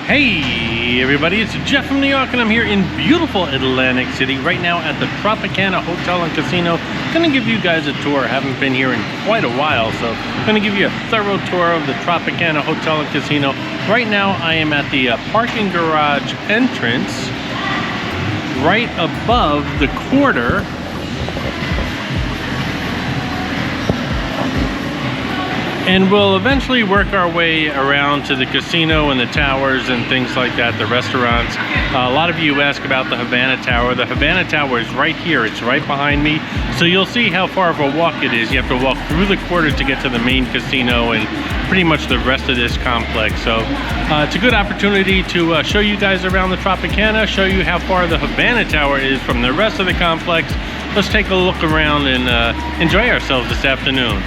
Hey everybody, it's Jeff from New York and I'm here in beautiful Atlantic City right now at the Tropicana Hotel and Casino. Gonna give you guys a tour. Haven't been here in quite a while, so I'm gonna give you a thorough tour of the Tropicana Hotel and Casino. Right now I am at the parking garage entrance right above the quarter. And we'll eventually work our way around to the casino and the towers and things like that, the restaurants. A lot of you ask about the Havana Tower. The Havana Tower is right here. It's right behind me. So you'll see how far of a walk it is. You have to walk through the quarter to get to the main casino and pretty much the rest of this complex. So it's a good opportunity to show you guys around the Tropicana, show you how far the Havana Tower is from the rest of the complex. Let's take a look around and enjoy ourselves this afternoon.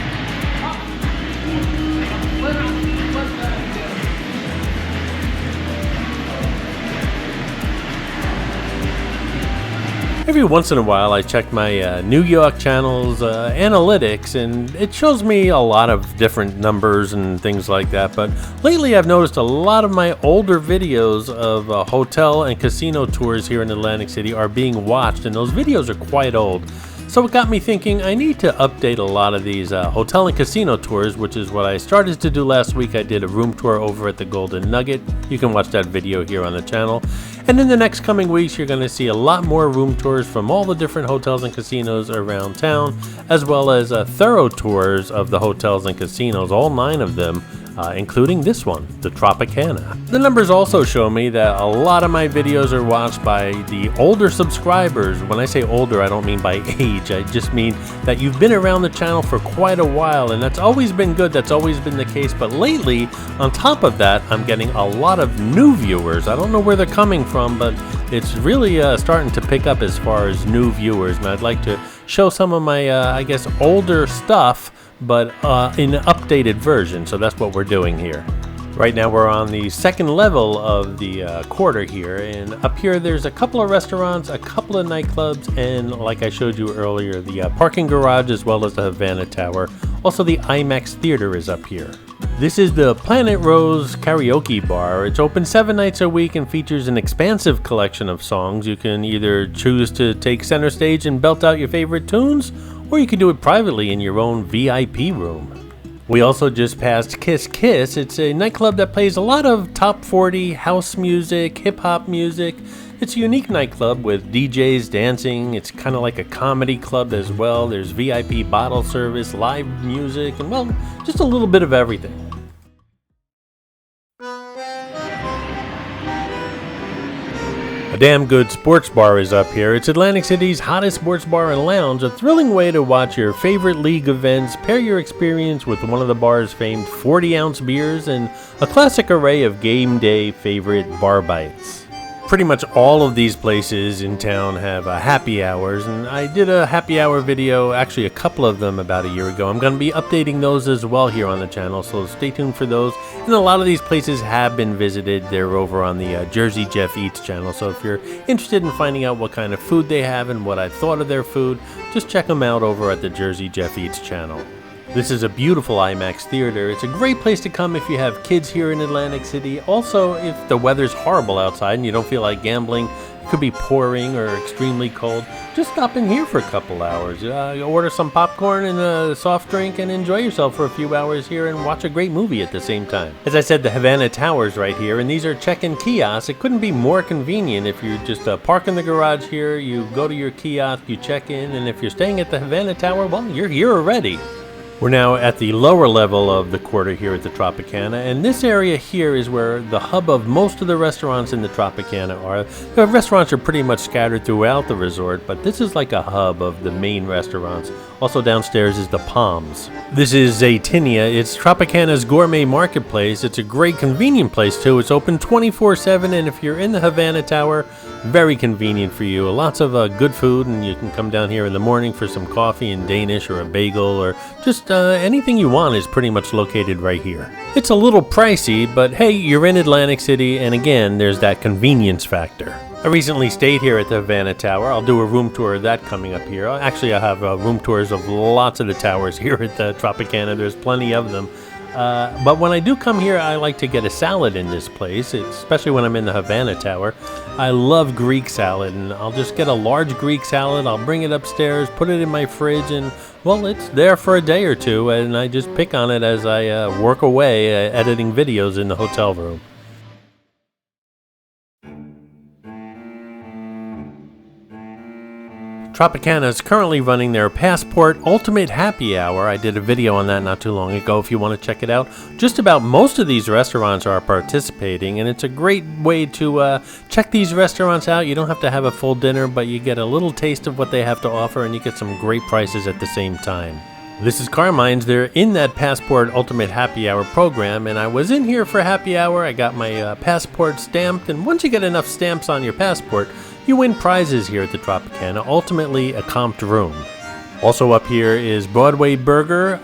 Every once in a while I check my New York channel's analytics, and it shows me a lot of different numbers and things like that, but lately I've noticed a lot of my older videos of hotel and casino tours here in Atlantic City are being watched, and those videos are quite old. So it got me thinking I need to update a lot of these hotel and casino tours, which is what I started to do last week. I did a room tour over at the Golden Nugget. You can watch that video here on the channel. And in the next coming weeks, you're going to see a lot more room tours from all the different hotels and casinos around town, as well as thorough tours of the hotels and casinos, all 9 of them. Including this one, the Tropicana. The numbers also show me that a lot of my videos are watched by the older subscribers. When I say older, I don't mean by age. I just mean that you've been around the channel for quite a while, and that's always been good. That's always been the case. But lately, on top of that, I'm getting a lot of new viewers. I don't know where they're coming from, but it's really starting to pick up as far as new viewers. And I'd like to show some of my, I guess, older stuff, but in an updated version. So that's what we're doing here. Right now we're on the second level of the quarter here, and up here there's a couple of restaurants, a couple of nightclubs, and like I showed you earlier, the parking garage as well as the Havana Tower. Also the IMAX theater is up here. This is the Planet Rose karaoke bar. It's open 7 nights a week and features an expansive collection of songs. You can either choose to take center stage and belt out your favorite tunes, or you can do it privately in your own VIP room. We also just passed Kiss Kiss. It's a nightclub that plays a lot of top 40 house music, hip-hop music. It's a unique nightclub with DJs dancing. It's kind of like a comedy club as well. There's VIP bottle service, live music, and well, just a little bit of everything. A damn good sports bar is up here. It's Atlantic City's hottest sports bar and lounge, a thrilling way to watch your favorite league events, pair your experience with one of the bar's famed 40-ounce beers, and a classic array of game day favorite bar bites. Pretty much all of these places in town have happy hours, and I did a happy hour video, actually a couple of them about a year ago. I'm going to be updating those as well here on the channel, so stay tuned for those. And a lot of these places have been visited. They're over on the Jersey Jeff Eats channel, so if you're interested in finding out what kind of food they have and what I thought of their food, just check them out over at the Jersey Jeff Eats channel. This is a beautiful IMAX theater. It's a great place to come if you have kids here in Atlantic City. Also, if the weather's horrible outside and you don't feel like gambling, it could be pouring or extremely cold, just stop in here for a couple hours. Order some popcorn and a soft drink and enjoy yourself for a few hours here and watch a great movie at the same time. As I said, the Havana Tower's right here, and these are check-in kiosks. It couldn't be more convenient. If you just park in the garage here, you go to your kiosk, you check in, and if you're staying at the Havana Tower, well, you're here already. We're now at the lower level of the quarter here at the Tropicana, and this area here is where the hub of most of the restaurants in the Tropicana are. The restaurants are pretty much scattered throughout the resort, but this is like a hub of the main restaurants. Also downstairs is the Palms. This is Zaytinia. It's Tropicana's gourmet marketplace. It's a great convenient place too. It's open 24/7, and if you're in the Havana Tower, very convenient for you. Lots of good food, and you can come down here in the morning for some coffee and Danish or a bagel, or just anything you want is pretty much located right here. It's a little pricey, but hey, you're in Atlantic City, and again, there's that convenience factor. I recently stayed here at the Havana Tower. I'll do a room tour of that coming up here. Actually, I have room tours of lots of the towers here at the Tropicana. There's plenty of them. But when I do come here, I like to get a salad in this place, especially when I'm in the Havana Tower. I love Greek salad, and I'll just get a large Greek salad. I'll bring it upstairs, put it in my fridge, and well, it's there for a day or two, and I just pick on it as I work away editing videos in the hotel room. Tropicana is currently running their Passport Ultimate Happy Hour. I did a video on that not too long ago if you want to check it out. Just about most of these restaurants are participating, and it's a great way to check these restaurants out. You don't have to have a full dinner, but you get a little taste of what they have to offer, and you get some great prices at the same time. This is Carmine's. They're in that Passport Ultimate Happy Hour program, and I was in here for happy hour. I got my passport stamped, and once you get enough stamps on your passport, you win prizes here at the Tropicana, ultimately a comped room. Also up here is Broadway Burger,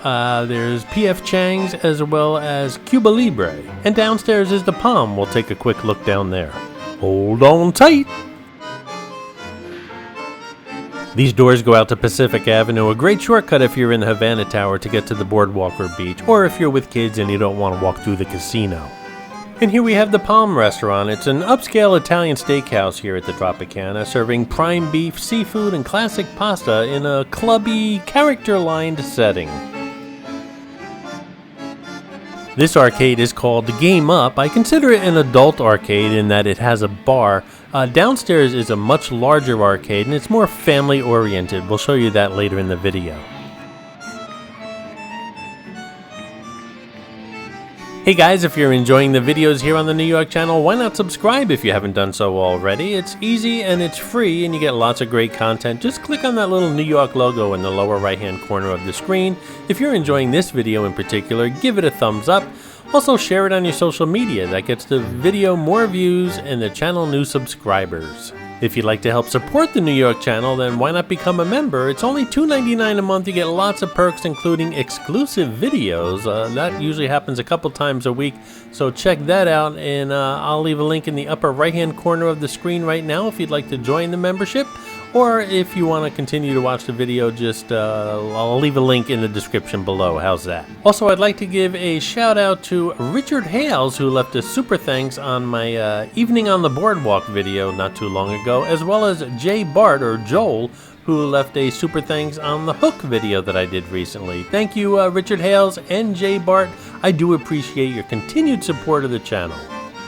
there's P.F. Chang's, as well as Cuba Libre. And downstairs is the Palm. We'll take a quick look down there. Hold on tight! These doors go out to Pacific Avenue, a great shortcut if you're in the Havana Tower to get to the Boardwalk or beach, or if you're with kids and you don't want to walk through the casino. And here we have the Palm Restaurant. It's an upscale Italian steakhouse here at the Tropicana, serving prime beef, seafood, and classic pasta in a clubby, character-lined setting. This arcade is called Game Up. I consider it an adult arcade in that it has a bar. Downstairs is a much larger arcade, and it's more family-oriented. We'll show you that later in the video. Hey guys, if you're enjoying the videos here on the New York channel, why not subscribe if you haven't done so already? It's easy and it's free, and you get lots of great content. Just click on that little New York logo in the lower right hand corner of the screen. If you're enjoying this video in particular, give it a thumbs up. Also share it on your social media. That gets the video more views and the channel new subscribers. If you'd like to help support the New York channel, then why not become a member? It's only $2.99 a month. You get lots of perks, including exclusive videos. That usually happens a couple times a week, so check that out, and I'll leave a link in the upper right-hand corner of the screen right now if you'd like to join the membership. Or if you want to continue to watch the video, just I'll leave a link in the description below. How's that? Also, I'd like to give a shout out to Richard Hales, who left a super thanks on my Evening on the Boardwalk video not too long ago, as well as Jay Bart, or Joel, who left a super thanks on the Hook video that I did recently. Thank you, Richard Hales and Jay Bart. I do appreciate your continued support of the channel.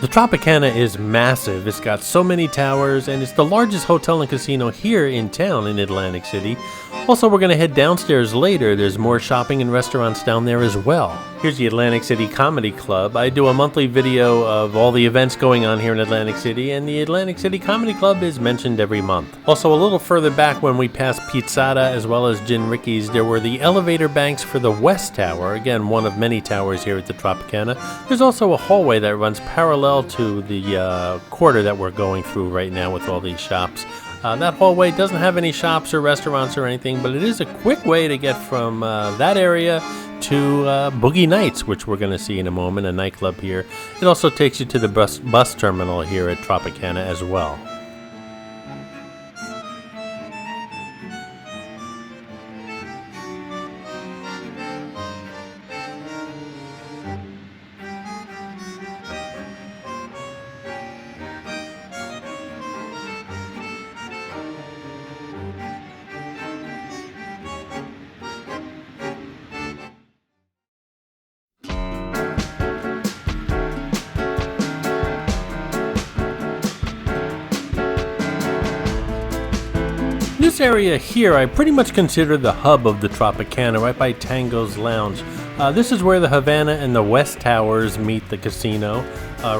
The Tropicana is massive. It's got so many towers, and it's the largest hotel and casino here in town in Atlantic City. Also, we're going to head downstairs later. There's more shopping and restaurants down there as well. Here's the Atlantic City Comedy Club. I do a monthly video of all the events going on here in Atlantic City, and the Atlantic City Comedy Club is mentioned every month. Also, a little further back when we passed Pizzata as well as Gin Ricky's, there were the elevator banks for the West Tower, again, one of many towers here at the Tropicana. There's also a hallway that runs parallel to the quarter that we're going through right now with all these shops. That hallway doesn't have any shops or restaurants or anything, but it is a quick way to get from that area to Boogie Nights, which we're going to see in a moment, a nightclub here. It also takes you to the bus terminal here at Tropicana as well. This area here I pretty much consider the hub of the Tropicana, right by Tango's Lounge. This is where the Havana and the West Towers meet the casino.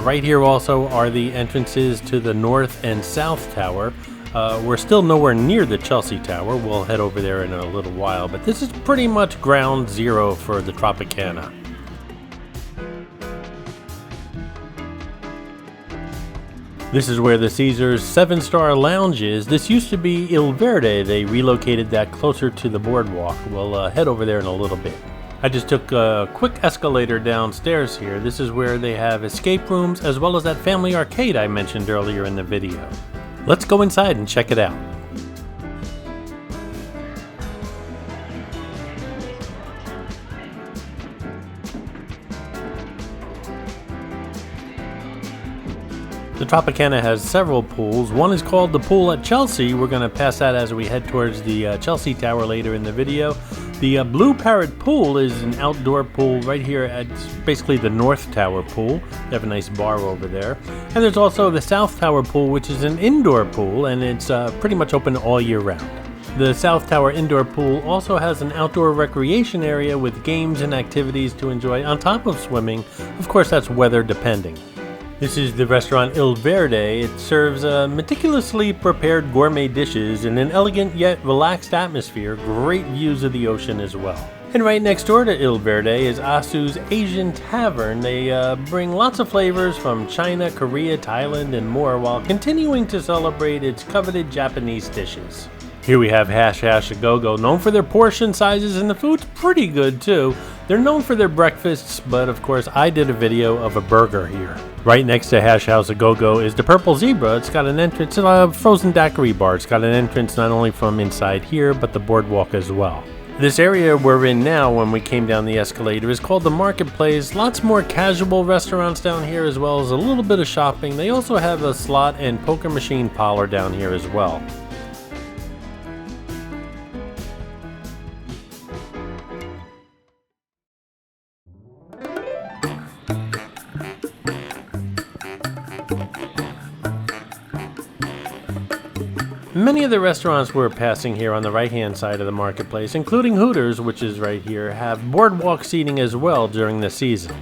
Right here also are the entrances to the North and South Tower. We're still nowhere near the Chelsea Tower. We'll head over there in a little while, but this is pretty much ground zero for the Tropicana. This is where the Caesars 7-star lounge is. This used to be Il Verde. They relocated that closer to the boardwalk. We'll head over there in a little bit. I just took a quick escalator downstairs here. This is where they have escape rooms as well as that family arcade I mentioned earlier in the video. Let's go inside and check it out. The Tropicana has several pools. One is called the pool at Chelsea. We're going to pass that as we head towards the Chelsea Tower later in the video. The Blue Parrot pool is an outdoor pool right here at basically the North Tower pool. They have a nice bar over there. And there's also the South Tower pool, which is an indoor pool, and it's pretty much open all year round. The South Tower indoor pool also has an outdoor recreation area with games and activities to enjoy on top of swimming. Of course, that's weather depending. This is the restaurant Verde. It serves meticulously prepared gourmet dishes in an elegant yet relaxed atmosphere, great views of the ocean as well. And right next door to Verde is Asu's Asian Tavern. They bring lots of flavors from China, Korea, Thailand, and more while continuing to celebrate its coveted Japanese dishes. Here we have Hash A Go-Go, known for their portion sizes, and the food's pretty good too. They're known for their breakfasts, but of course I did a video of a burger here. Right next to Hash House A Go-Go is the Purple Zebra. It's got an entrance, a frozen daiquiri bar. It's got an entrance not only from inside here, but the boardwalk as well. This area we're in now, when we came down the escalator, is called the Marketplace. Lots more casual restaurants down here, as well as a little bit of shopping. They also have a slot and poker machine parlor down here as well. Many of the restaurants we're passing here on the right-hand side of the marketplace, including Hooters, which is right here, have boardwalk seating as well during the season.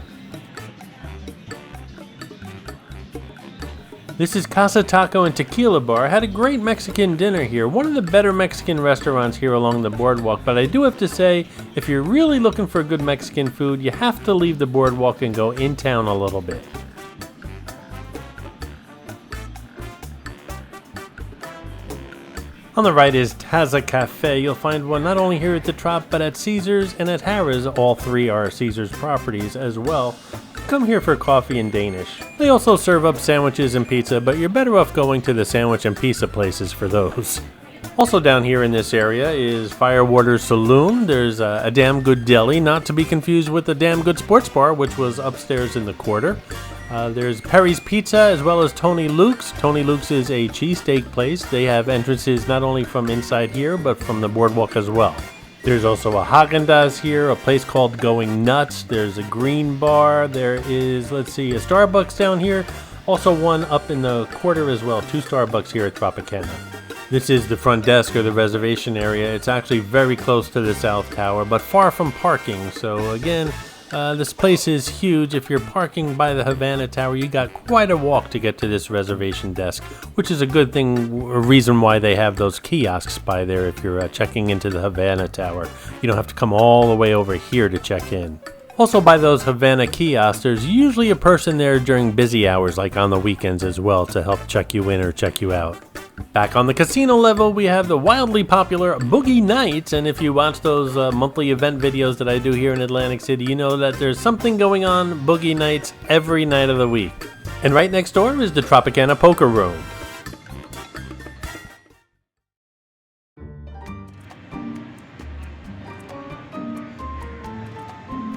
This is Casa Taco and Tequila Bar. I had a great Mexican dinner here, one of the better Mexican restaurants here along the boardwalk, but I do have to say, if you're really looking for good Mexican food, you have to leave the boardwalk and go in town a little bit. On the right is Taza Cafe. You'll find one not only here at the Trop, but at Caesars and at Harrah's. All three are Caesars properties as well. Come here for coffee and Danish. They also serve up sandwiches and pizza, but you're better off going to the sandwich and pizza places for those. Also down here in this area is Firewater Saloon. There's a Damn Good Deli, not to be confused with the Damn Good Sports Bar, which was upstairs in the quarter. There's Perry's Pizza as well as Tony Luke's. Tony Luke's is a cheesesteak place. They have entrances not only from inside here, but from the boardwalk as well. There's also a Haagen-Dazs here, a place called Going Nuts. There's a Green Bar. There is, a Starbucks down here. Also one up in the quarter as well, 2 Starbucks here at Tropicana. This is the front desk or the reservation area. It's actually very close to the South Tower, but far from parking. So again, this place is huge. If you're parking by the Havana Tower, you got quite a walk to get to this reservation desk, which is a good thing, a reason why they have those kiosks by there if you're checking into the Havana Tower. You don't have to come all the way over here to check in. Also by those Havana kiosks, there's usually a person there during busy hours, like on the weekends as well, to help check you in or check you out. Back on the casino level, we have the wildly popular Boogie Nights, and if you watch those monthly event videos that I do here in Atlantic City, you know that there's something going on Boogie Nights every night of the week. And right next door is the Tropicana Poker Room.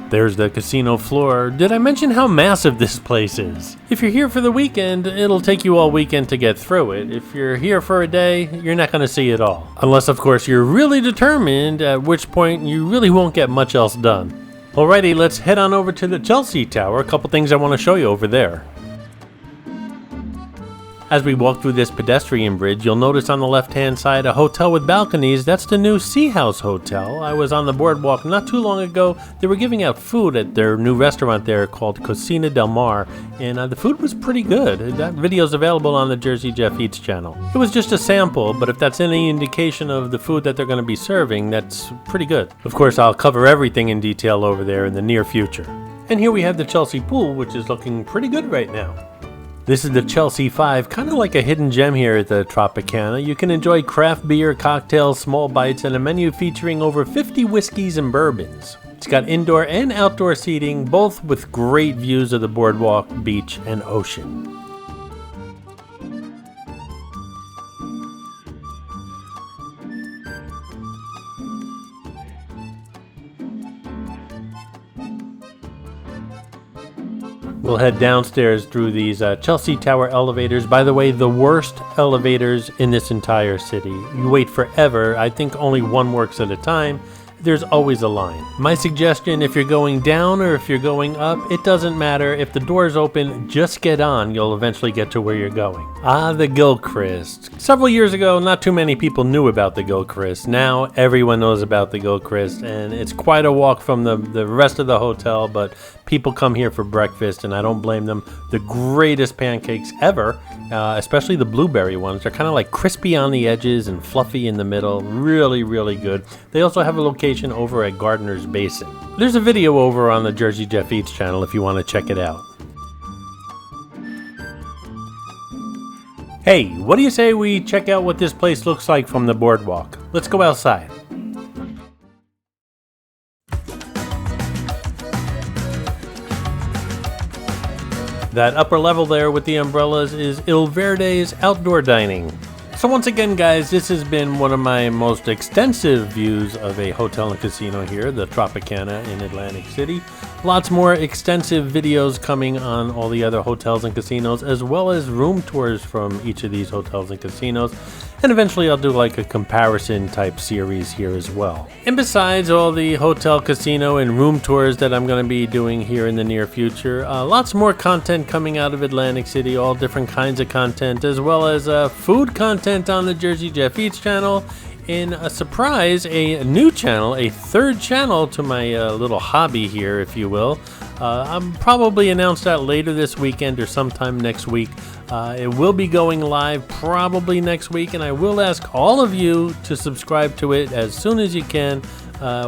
There's the casino floor. Did I mention how massive this place is? If you're here for the weekend, it'll take you all weekend to get through it. If you're here for a day, you're not going to see it all. Unless, of course, you're really determined, at which point you really won't get much else done. Alrighty, let's head on over to the Chelsea Tower. A couple things I want to show you over there. As we walk through this pedestrian bridge, you'll notice on the left-hand side a hotel with balconies. That's the new Sea House Hotel. I was on the boardwalk not too long ago. They were giving out food at their new restaurant there called Cocina del Mar, and the food was pretty good. That video's available on the Jersey Jeff Eats channel. It was just a sample, but if that's any indication of the food that they're going to be serving, that's pretty good. Of course, I'll cover everything in detail over there in the near future. And here we have the Chelsea pool, which is looking pretty good right now. This is the Chelsea 5, kind of like a hidden gem here at the Tropicana. You can enjoy craft beer, cocktails, small bites, and a menu featuring over 50 whiskeys and bourbons. It's got indoor and outdoor seating, both with great views of the boardwalk, beach, and ocean. We'll head downstairs through these Chelsea Tower elevators. By the way, the worst elevators in this entire city. You wait forever. I think only one works at a time. There's always a line. My suggestion, if you're going down or if you're going up, it doesn't matter. If the door's open, just get on. You'll eventually get to where you're going. Ah, the Gilchrist. Several years ago, not too many people knew about the Gilchrist. Now, everyone knows about the Gilchrist, and it's quite a walk from the rest of the hotel, but people come here for breakfast, and I don't blame them. The greatest pancakes ever, especially the blueberry ones. They're kind of like crispy on the edges and fluffy in the middle. Really, really good. They also have a location over at Gardner's Basin. There's a video over on the Jersey Jeff Eats channel if you want to check it out. Hey, what do you say we check out what this place looks like from the boardwalk? Let's go outside. That upper level there with the umbrellas is Il Verde's outdoor dining. So once again, guys, this has been one of my most extensive views of a hotel and casino here, the Tropicana in Atlantic City. Lots more extensive videos coming on all the other hotels and casinos, as well as room tours from each of these hotels and casinos. And eventually I'll do like a comparison type series here as well. And besides all the hotel, casino, and room tours that I'm going to be doing here in the near future, lots more content coming out of Atlantic City, all different kinds of content, as well as food content on the Jersey Jeff Eats channel. In a surprise, a new channel, a third channel to my little hobby here, if you will. I'll probably announce that later this weekend or sometime next week. It will be going live probably next week, and I will ask all of you to subscribe to it as soon as you can.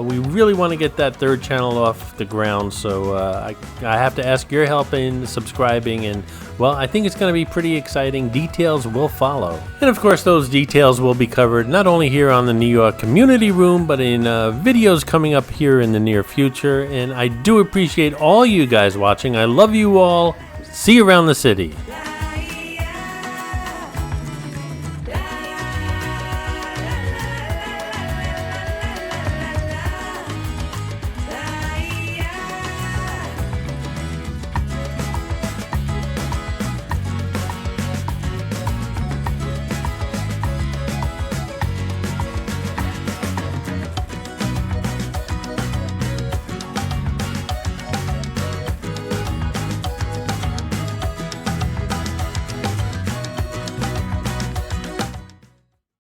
We really want to get that third channel off the ground, so I have to ask your help in subscribing, and well, I think it's going to be pretty exciting. Details will follow. And of course, those details will be covered not only here on the New York Community Room, but in videos coming up here in the near future. And I do appreciate all you guys watching. I love you all. See you around the city.